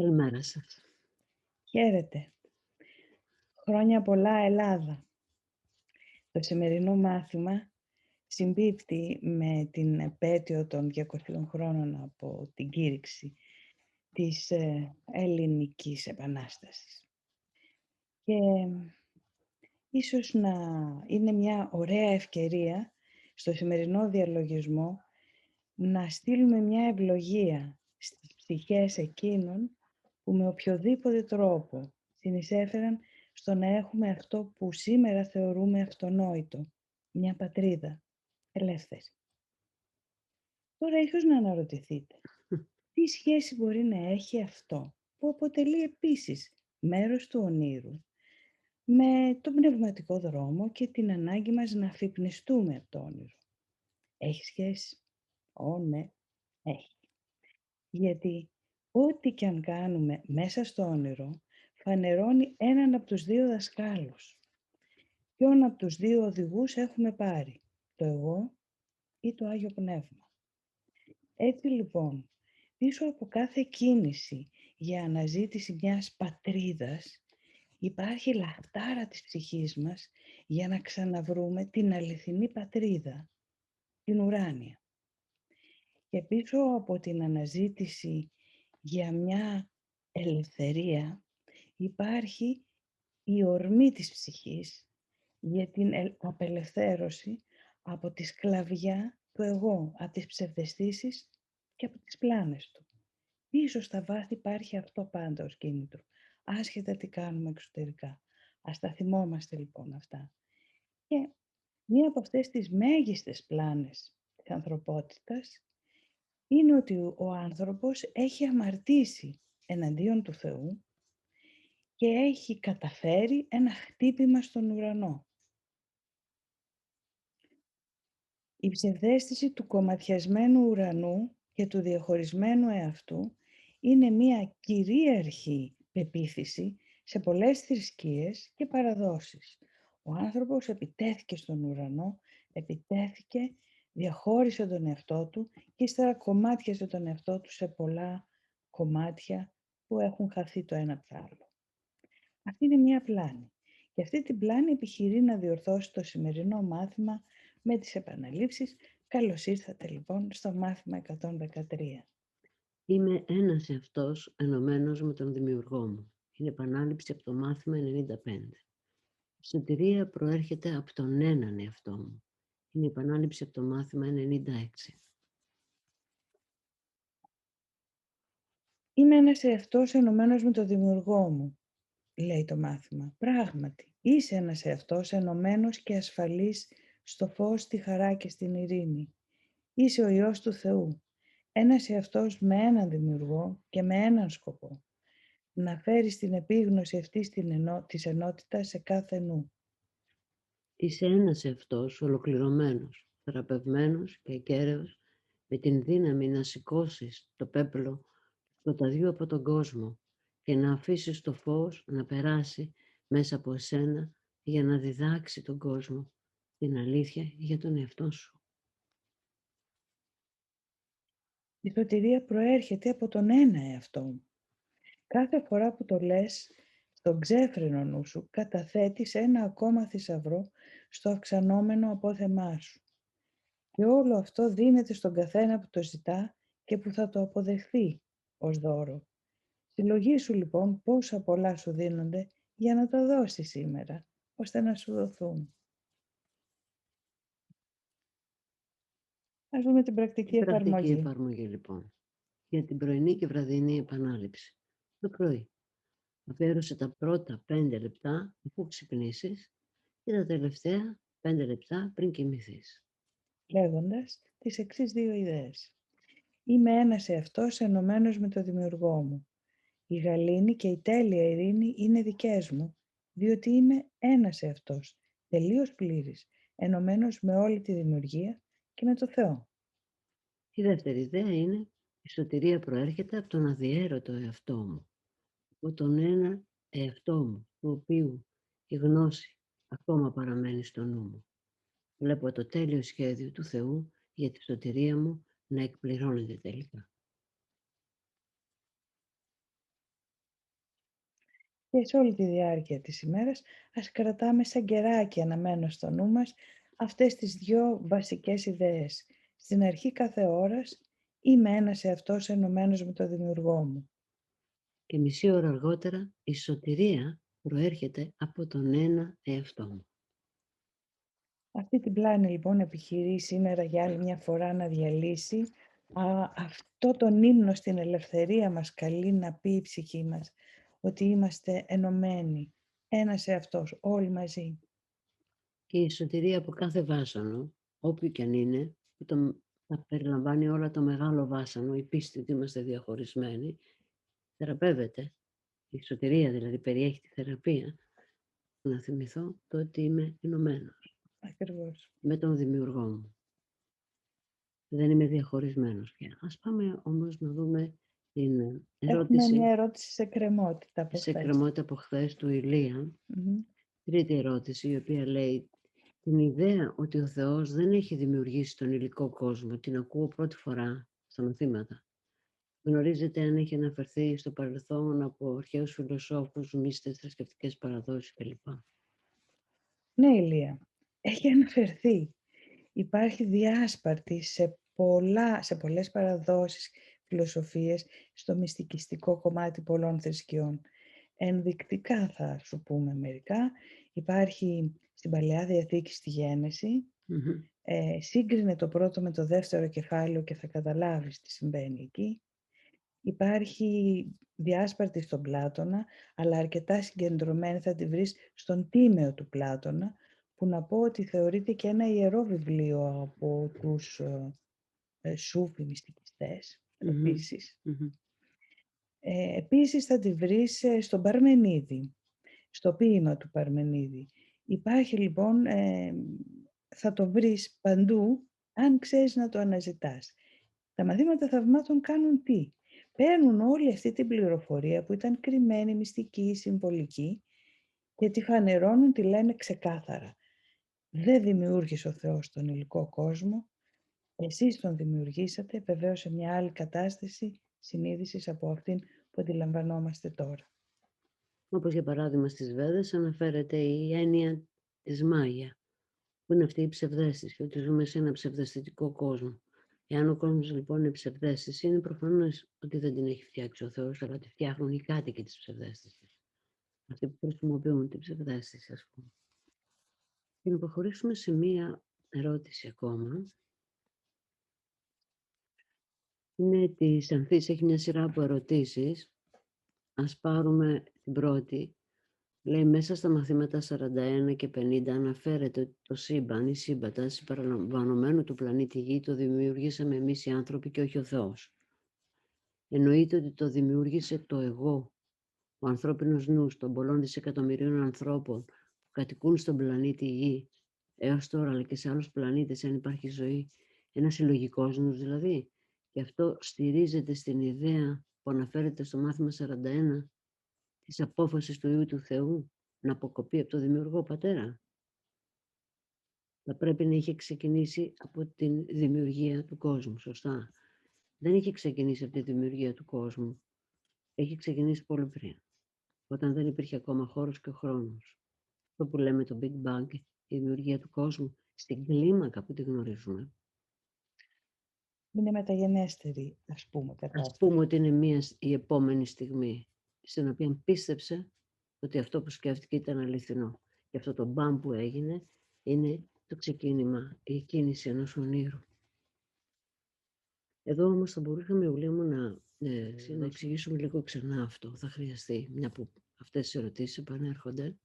Καλημέρα σας. Χαίρετε. Χρόνια πολλά Ελλάδα. Το σημερινό μάθημα συμπίπτει με την επέτειο των 200 χρόνων από την κήρυξη της Ελληνικής Επανάστασης. Και ίσως να είναι μια ωραία ευκαιρία στο σημερινό διαλογισμό να στείλουμε μια ευλογία στις ψυχές εκείνων που με οποιοδήποτε τρόπο συνεισέφεραν στο να έχουμε αυτό που σήμερα θεωρούμε αυτονόητο, μια πατρίδα ελεύθερη. Τώρα ίσως να αναρωτηθείτε, τι σχέση μπορεί να έχει αυτό που αποτελεί επίσης μέρος του ονείρου με τον πνευματικό δρόμο και την ανάγκη μας να αφυπνιστούμε από το όνειρο. Έχει σχέση? Ναι, έχει. Γιατί ό,τι και αν κάνουμε μέσα στο όνειρο φανερώνει έναν από τους δύο δασκάλους. Ποιον από τους δύο οδηγούς έχουμε πάρει, το εγώ ή το Άγιο Πνεύμα. Έτσι λοιπόν, πίσω από κάθε κίνηση για αναζήτηση μιας πατρίδας υπάρχει λαχτάρα της ψυχής μας για να ξαναβρούμε την αληθινή πατρίδα, την ουράνια. Και πίσω από την αναζήτηση για μια ελευθερία υπάρχει η ορμή της ψυχής για την απελευθέρωση από τη σκλαβιά του εγώ, από τις ψευδαισθήσεις και από τις πλάνες του. Πίσω στα βάθη υπάρχει αυτό πάντα ως κίνητρο, άσχετα τι κάνουμε εξωτερικά. Ας τα θυμόμαστε λοιπόν αυτά. Και μία από αυτές τις μέγιστες πλάνες της ανθρωπότητας είναι ότι ο άνθρωπος έχει αμαρτήσει εναντίον του Θεού και έχει καταφέρει ένα χτύπημα στον ουρανό. Η ψευδαίσθηση του κομματιασμένου ουρανού και του διαχωρισμένου εαυτού είναι μία κυρίαρχη πεποίθηση σε πολλές θρησκείες και παραδόσεις. Ο άνθρωπος επιτέθηκε στον ουρανό, διαχώρισε τον εαυτό του και ύστερα κομμάτιασε τον εαυτό του σε πολλά κομμάτια που έχουν χαθεί το ένα από το άλλο. Αυτή είναι μία πλάνη. Και αυτή την πλάνη επιχειρεί να διορθώσει το σημερινό μάθημα με τις επαναλήψεις. Καλώς ήρθατε λοιπόν στο μάθημα 113. Είμαι ένας εαυτός ενωμένος με τον δημιουργό μου. Είναι επανάληψη από το μάθημα 95. Η σωτηρία προέρχεται από τον έναν εαυτό μου. Είναι επανάληψη από το μάθημα 96. Είμαι ένας εαυτός ενωμένος με τον δημιουργό μου, λέει το μάθημα. Πράγματι, είσαι ένας εαυτός ενωμένος και ασφαλής στο φως, στη χαρά και στην ειρήνη. Είσαι ο Υιός του Θεού, ένας εαυτός με έναν δημιουργό και με έναν σκοπό. Να φέρεις την επίγνωση αυτής της ενότητας σε κάθε νου. Είσαι ένας εαυτός ολοκληρωμένος, θεραπευμένος και ακέραιος, με την δύναμη να σηκώσεις το πέπλο του σκοταδιού από τον κόσμο και να αφήσεις το φως να περάσει μέσα από εσένα για να διδάξει τον κόσμο την αλήθεια για τον εαυτό σου. Η σωτηρία προέρχεται από τον ένα εαυτό μου. Κάθε φορά που το λες, στον ξέφρενο νου σου καταθέτεις ένα ακόμα θησαυρό στο αυξανόμενο απόθεμά σου. Και όλο αυτό δίνεται στον καθένα που το ζητά και που θα το αποδεχθεί ως δώρο. Συλλογήσου λοιπόν πόσα πολλά σου δίνονται για να τα δώσεις σήμερα, ώστε να σου δοθούν. Ας δούμε την πρακτική Η πρακτική εφαρμογή. εφαρμογή λοιπόν για την πρωινή και βραδινή επανάληψη. Το πρωί αφιέρωσε τα πρώτα 5 λεπτά αφού ξυπνήσεις και τα τελευταία 5 λεπτά πριν κοιμηθείς. Λέγοντας τις εξής δύο ιδέες. Είμαι ένας εαυτός ενωμένος με το δημιουργό μου. Η γαλήνη και η τέλεια ειρήνη είναι δικές μου, διότι είμαι ένας εαυτός, τελείως πλήρης, ενωμένος με όλη τη δημιουργία και με το Θεό. Η δεύτερη ιδέα είναι η σωτηρία προέρχεται από τον αδιέρωτο εαυτό μου, από τον ένα εαυτό μου, του οποίου η γνώση ακόμα παραμένει στο νου μου. Βλέπω το τέλειο σχέδιο του Θεού για τη σωτηρία μου να εκπληρώνεται τελικά. Και σε όλη τη διάρκεια της ημέρας ας κρατάμε σαν κεράκι αναμένο στο νου μας αυτές τις δύο βασικές ιδέες. Στην αρχή κάθε ώρας είμαι ένας εαυτός ενωμένος με το δημιουργό μου. Και μισή ώρα αργότερα η σωτηρία προέρχεται από τον ένα εαυτό μου. Αυτή την πλάνη λοιπόν επιχειρεί σήμερα για άλλη μια φορά να διαλύσει. Αυτό τον ύμνο στην ελευθερία μας καλεί να πει η ψυχή μας ότι είμαστε ενωμένοι, ένας εαυτός, όλοι μαζί. Και η σωτηρία από κάθε βάσανο, όποιο και αν είναι, που θα περιλαμβάνει όλα το μεγάλο βάσανο, η πίστη ότι είμαστε διαχωρισμένοι, θεραπεύεται. Η σωτηρία δηλαδή περιέχει τη θεραπεία. Να θυμηθώ το ότι είμαι ενωμένος Ακριβώς. με τον δημιουργό μου. Δεν είμαι διαχωρισμένος πια. Ας πάμε όμως να δούμε την Έχουμε ερώτηση μια ερώτηση σε κρεμότητα από σε χθες. κρεμότητα από χθες του Ηλία. Μμμ. Τρίτη ερώτηση, η οποία λέει την ιδέα ότι ο Θεός δεν έχει δημιουργήσει τον υλικό κόσμο. Την ακούω πρώτη φορά στα μαθήματα. Γνωρίζετε αν έχει αναφερθεί στο παρελθόν από αρχαίους φιλοσόφους, μύστες, θρησκευτικές παραδόσεις κλπ. Ναι, Ηλία, έχει αναφερθεί. Υπάρχει διάσπαρτη σε πολλές παραδόσεις, φιλοσοφίες, στο μυστικιστικό κομμάτι πολλών θρησκειών. Ενδεικτικά θα σου πούμε μερικά. Υπάρχει στην Παλαιά Διαθήκη στη Γένεση. Σύγκρινε το πρώτο με το δεύτερο κεφάλαιο και θα καταλάβεις τι συμβαίνει εκεί. Υπάρχει διάσπαρτη στον Πλάτωνα, αλλά αρκετά συγκεντρωμένη θα τη βρεις στον Τίμαιο του Πλάτωνα, που να πω ότι θεωρείται και ένα ιερό βιβλίο από τους Σούφι μυστικιστές, επίσης. Επίσης θα τη βρεις στον Παρμενίδη, στο ποίημα του Παρμενίδη. Υπάρχει λοιπόν, θα το βρεις παντού, αν ξέρεις να το αναζητάς. Τα μαθήματα θαυμάτων κάνουν τι? Παίρνουν όλη αυτή την πληροφορία που ήταν κρυμμένη, μυστική, συμβολική και τη φανερώνουν, τη λένε ξεκάθαρα. Δεν δημιούργησε ο Θεός τον υλικό κόσμο, εσείς τον δημιουργήσατε, βεβαίως σε μια άλλη κατάσταση συνείδησης από αυτήν που αντιλαμβανόμαστε τώρα. Όπως για παράδειγμα στις Βέδες αναφέρεται η έννοια της Μάγια, που είναι αυτή η ψευδαίσθηση, ότι ζούμε σε ένα ψευδαισθητικό κόσμο. Εάν ο κόσμος λοιπόν είναι ψευδαίσθηση, είναι προφανώς ότι δεν την έχει φτιάξει ο Θεός, αλλά τη φτιάχνουν οι κάτοικοι της ψευδαίσθησης. Αυτοί που χρησιμοποιούν την ψευδαίσθηση, ας πούμε. Και να προχωρήσουμε σε μία ερώτηση ακόμα. Είναι της Ανθής, έχει μια σειρά από ερωτήσεις. Ας πάρουμε την πρώτη. Λέει, μέσα στα μαθήματα 41 και 50 αναφέρεται ότι το σύμπαν, η σύμπατα, συμπεριλαμβανομένου του πλανήτη Γη, το δημιουργήσαμε εμείς οι άνθρωποι και όχι ο Θεός. Εννοείται ότι το δημιούργησε το εγώ, ο ανθρώπινος νους των πολλών δισεκατομμυρίων ανθρώπων που κατοικούν στον πλανήτη Γη, έως τώρα, αλλά και σε άλλους πλανήτες, αν υπάρχει ζωή, ένας συλλογικός νους δηλαδή. Και αυτό στηρίζεται στην ιδέα που αναφέρεται στο μάθημα 41, της απόφασης του Υιού του Θεού να αποκοπεί από το Δημιουργό Πατέρα. Θα πρέπει να είχε ξεκινήσει από τη δημιουργία του κόσμου, σωστά. Δεν είχε ξεκινήσει από τη δημιουργία του κόσμου. Έχει ξεκινήσει πολύ πριν, όταν δεν υπήρχε ακόμα χώρος και χρόνος. Αυτό που λέμε το Big Bang, η δημιουργία του κόσμου, στην κλίμακα που τη γνωρίζουμε. Είναι μεταγενέστερη, ας πούμε. Ας πούμε ότι είναι η επόμενη στιγμή, στην οποία πίστεψε ότι αυτό που σκέφτηκε ήταν αληθινό. Και αυτό το μπαμ που έγινε είναι το ξεκίνημα, η κίνηση ενός ονείρου. Εδώ όμως θα μπορούσαμε, Ιουλία μου, να εξηγήσουμε λίγο ξανά αυτό. Θα χρειαστεί, μια που αυτές οι ερωτήσεις επανέρχονται.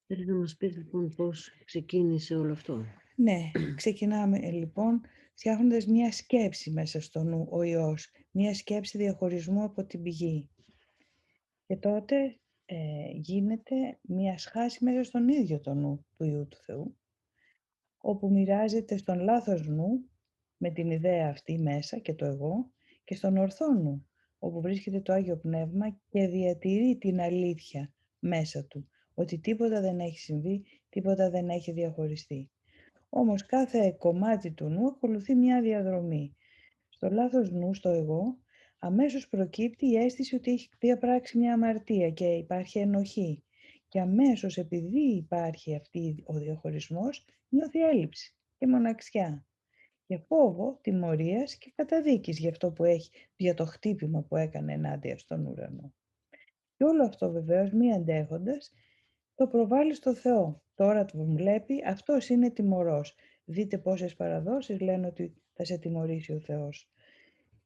Θέλει να μας πεις λοιπόν πώς ξεκίνησε όλο αυτό. Ναι, ξεκινάμε λοιπόν φτιάχνοντας μία σκέψη μέσα στο νου, ο Υιός, μία σκέψη διαχωρισμού από την πηγή. Και τότε γίνεται μία σχάση μέσα στον ίδιο το νου του Υιού του Θεού, όπου μοιράζεται στον λάθος νου, με την ιδέα αυτή μέσα και το εγώ, και στον ορθό νου, όπου βρίσκεται το Άγιο Πνεύμα και διατηρεί την αλήθεια μέσα του, ότι τίποτα δεν έχει συμβεί, τίποτα δεν έχει διαχωριστεί. Όμως κάθε κομμάτι του νου ακολουθεί μια διαδρομή. Στο λάθος νου, στο εγώ, αμέσως προκύπτει η αίσθηση ότι έχει διαπράξει μια αμαρτία και υπάρχει ενοχή. Και αμέσως επειδή υπάρχει αυτή ο διαχωρισμός, νιώθει έλλειψη και μοναξιά. Και φόβο τιμωρίας και καταδίκης για αυτό που έχει, για το χτύπημα που έκανε ενάντια στον ουρανό. Και όλο αυτό βεβαίως μη αντέχοντας, το προβάλλει στο Θεό. Τώρα τον βλέπει, αυτός είναι τιμωρός. Δείτε πόσες παραδόσεις λένε ότι θα σε τιμωρήσει ο Θεός.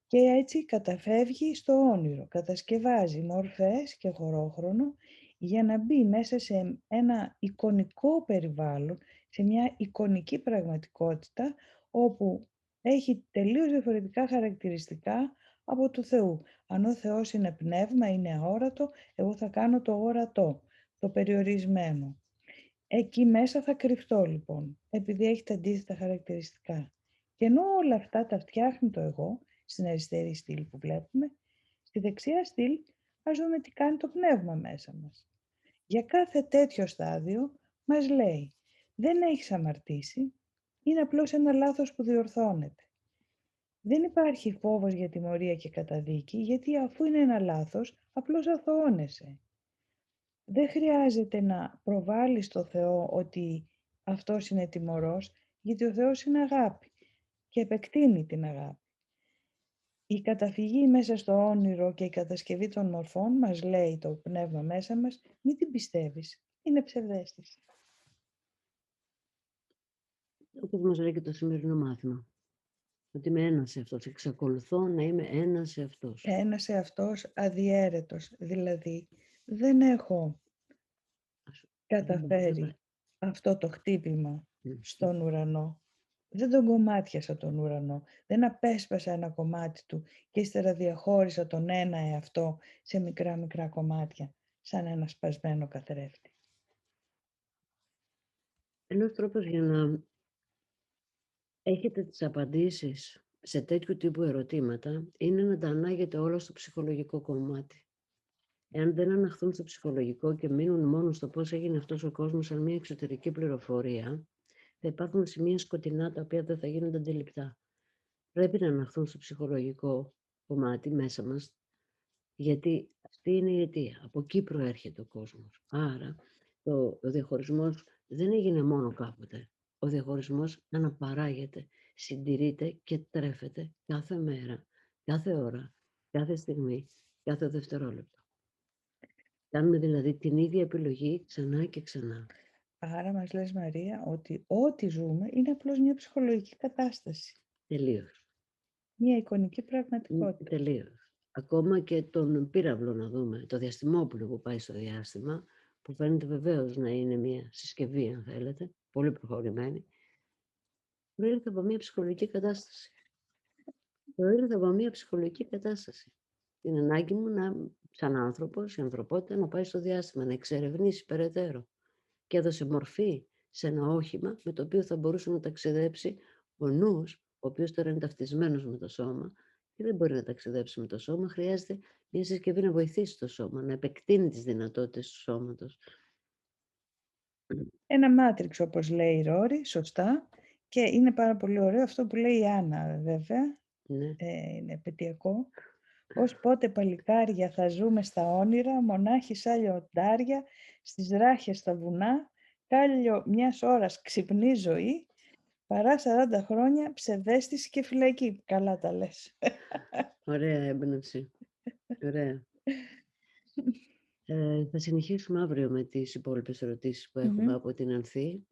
Και έτσι καταφεύγει στο όνειρο, κατασκευάζει μορφές και χωρόχρονο για να μπει μέσα σε ένα εικονικό περιβάλλον, σε μια εικονική πραγματικότητα, όπου έχει τελείως διαφορετικά χαρακτηριστικά από του Θεού. Αν ο Θεός είναι πνεύμα, είναι αόρατο, εγώ θα κάνω το ορατό, το περιορισμένο. Εκεί μέσα θα κρυφτώ λοιπόν, επειδή έχει τα αντίθετα χαρακτηριστικά. Και ενώ όλα αυτά τα φτιάχνει το εγώ, στην αριστερή στήλη που βλέπουμε, στη δεξιά στήλη ας δούμε τι κάνει το πνεύμα μέσα μας. Για κάθε τέτοιο στάδιο μας λέει, δεν έχεις αμαρτήσει, είναι απλώς ένα λάθος που διορθώνεται. Δεν υπάρχει φόβος για τιμωρία και καταδίκη, γιατί αφού είναι ένα λάθος, απλώς αθωώνεσαι. Δεν χρειάζεται να προβάλλεις στο Θεό ότι αυτός είναι τιμωρός, γιατί ο Θεός είναι αγάπη και επεκτείνει την αγάπη. Η καταφυγή μέσα στο όνειρο και η κατασκευή των μορφών μας λέει το πνεύμα μέσα μας, μην την πιστεύεις, είναι ψευδαίσθηση. Όπως μας λέει και το σημερινό μάθημα. Ότι είμαι ένας εαυτός. Εξακολουθώ να είμαι ένας εαυτός. Ένας εαυτός αδιέρετος, δηλαδή δεν έχω καταφέρει αυτό το χτύπημα στον ουρανό. Δεν τον κομμάτιασα τον ουρανό, δεν απέσπασα ένα κομμάτι του και ύστερα διαχώρισα τον ένα εαυτό σε μικρά κομμάτια, σαν ένα σπασμένο καθρέφτη. Ένας τρόπος για να έχετε τις απαντήσεις σε τέτοιου τύπου ερωτήματα είναι να τα ανάγετε όλα στο ψυχολογικό κομμάτι. Εάν δεν αναχθούν στο ψυχολογικό και μείνουν μόνο στο πώς έγινε αυτός ο κόσμος σαν μια εξωτερική πληροφορία, θα υπάρχουν σημεία σκοτεινά τα οποία δεν θα γίνονται αντιληπτά. Πρέπει να αναχθούν στο ψυχολογικό κομμάτι μέσα μας, γιατί αυτή είναι η αιτία. Από εκεί προέρχεται ο κόσμος. Άρα ο διαχωρισμός δεν έγινε μόνο κάποτε. Ο διαχωρισμός αναπαράγεται, συντηρείται και τρέφεται κάθε μέρα, κάθε ώρα, κάθε στιγμή, κάθε δευτερόλεπτο. Κάνουμε δηλαδή την ίδια επιλογή ξανά και ξανά. Άρα μας λες, Μαρία, ότι ό,τι ζούμε είναι απλώς μια ψυχολογική κατάσταση. Τελείως. Μια εικονική πραγματικότητα. Τελείως. Ακόμα και τον πύραυλο να δούμε, το διαστημόπλοιο που πάει στο διάστημα, που φαίνεται βεβαίως να είναι μια συσκευή, αν θέλετε, πολύ προχωρημένη, προήλθε από μια ψυχολογική κατάσταση. Προήλθε από μια ψυχολογική κατάσταση. Την ανάγκη μου να, σαν άνθρωπος, η ανθρωπότητα να πάει στο διάστημα, να εξερευνήσει περαιτέρω. Και έδωσε μορφή σε ένα όχημα με το οποίο θα μπορούσε να ταξιδέψει ο νους, ο οποίος τώρα είναι ταυτισμένος με το σώμα και δεν μπορεί να ταξιδέψει με το σώμα, χρειάζεται μια συσκευή να βοηθήσει το σώμα, να επεκτείνει τις δυνατότητες του σώματος. Ένα μάτριξ, όπως λέει η Ρόρη, σωστά, και είναι πάρα πολύ ωραίο αυτό που λέει η Άννα, βέβαια, Ναι. είναι επαιτειακό. Ως πότε παλικάρια θα ζούμε στα όνειρα, μονάχοι σαν λιοντάρια, στις ράχες στα βουνά, κάλιο μιας ώρας ξυπνή ζωή, παρά 40 χρόνια ψευδαίσθηση και φυλακή. Καλά τα λες. Ωραία έμπνευση. Ωραία. Θα συνεχίσουμε αύριο με τις υπόλοιπες ερωτήσεις που έχουμε από την Ανθή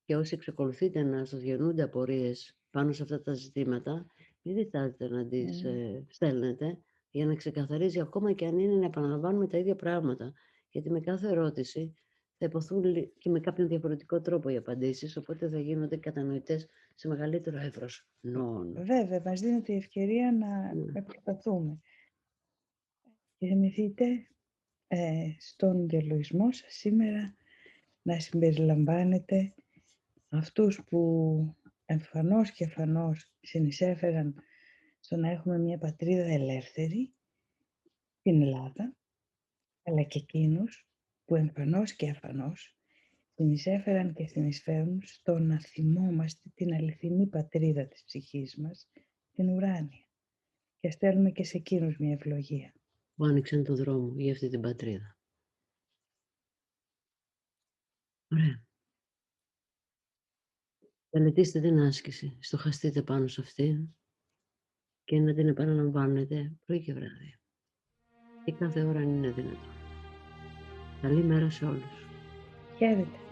και όσοι εξακολουθείτε να σας γεννούνται απορίες πάνω σε αυτά τα ζητήματα, μην διστάζετε να τις στέλνετε για να ξεκαθαρίζει ακόμα και αν είναι να επαναλαμβάνουμε τα ίδια πράγματα. Γιατί με κάθε ερώτηση θα υποθούν και με κάποιον διαφορετικό τρόπο οι απαντήσεις, οπότε θα γίνονται κατανοητές σε μεγαλύτερο εύρος νόων. Βέβαια, μας δίνεται η ευκαιρία να επεκταθούμε. Και θυμηθείτε στον διαλογισμό σας σήμερα να συμπεριλαμβάνετε αυτούς που εμφανώς και αφανώς συνεισέφεραν στο να έχουμε μια πατρίδα ελεύθερη, την Ελλάδα, αλλά και εκείνους που εμφανώς και αφανώς συνεισέφεραν και συνεισφέρουν στο να θυμόμαστε την αληθινή πατρίδα της ψυχής μας, την ουράνια. και στέλνουμε και σε εκείνους μια ευλογία. που άνοιξαν το δρόμο για αυτή την πατρίδα. Ωραία. Μελετήστε την άσκηση, στοχαστείτε πάνω σε αυτή και να την επαναλαμβάνετε πρωί και βράδυ. Και κάθε ώρα αν είναι δυνατόν. Καλή μέρα σε όλους. Χαίρετε.